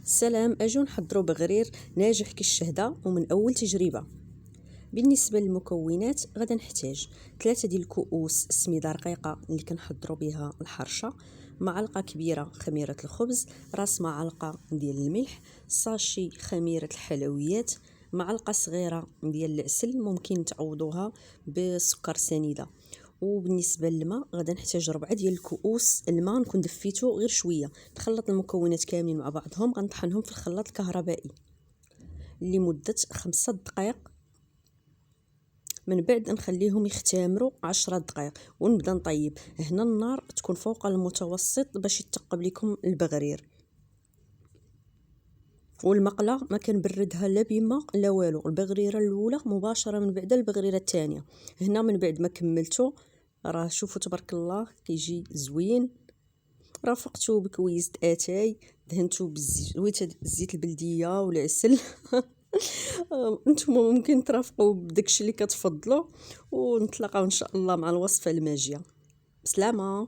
سلام، أجو نحضروا بغرير ناجح كالشهدة ومن أول تجربة. بالنسبة للمكونات غادا نحتاج 3 ديال الكؤوس سميده رقيقة اللي كنحضروا بها الحرشة، معلقة كبيرة خميرة الخبز، راس معلقة ديال الملح، ساشي خميرة الحلويات، معلقة صغيرة ديال العسل ممكن تعوضوها بسكر سنيدة. وبالنسبه للماء غادا نحتاج 4 ديال الكؤوس الماء نكون دفيته غير شويه. نخلط المكونات كاملين مع بعضهم، غنطحنهم في الخلاط الكهربائي لمده 5 دقائق، من بعد نخليهم يختمروا 10 دقائق ونبدا نطيب. هنا النار تكون فوق المتوسط باش يتقب لكم البغرير، والمقله ما كنبردها لا بما لا والو، البغريره الاولى مباشره من بعد البغريره الثانيه. هنا من بعد ما كملتو راه شوفوا تبارك الله كيجي زوين. رافقته بكويس اتاي، دهنته بزويته الزيت البلديه والعسل. نتوما ممكن ترافقوا بداكشي اللي كتفضلوا، ونتلاقاو ان شاء الله مع الوصفه الماجيه. بسلامه.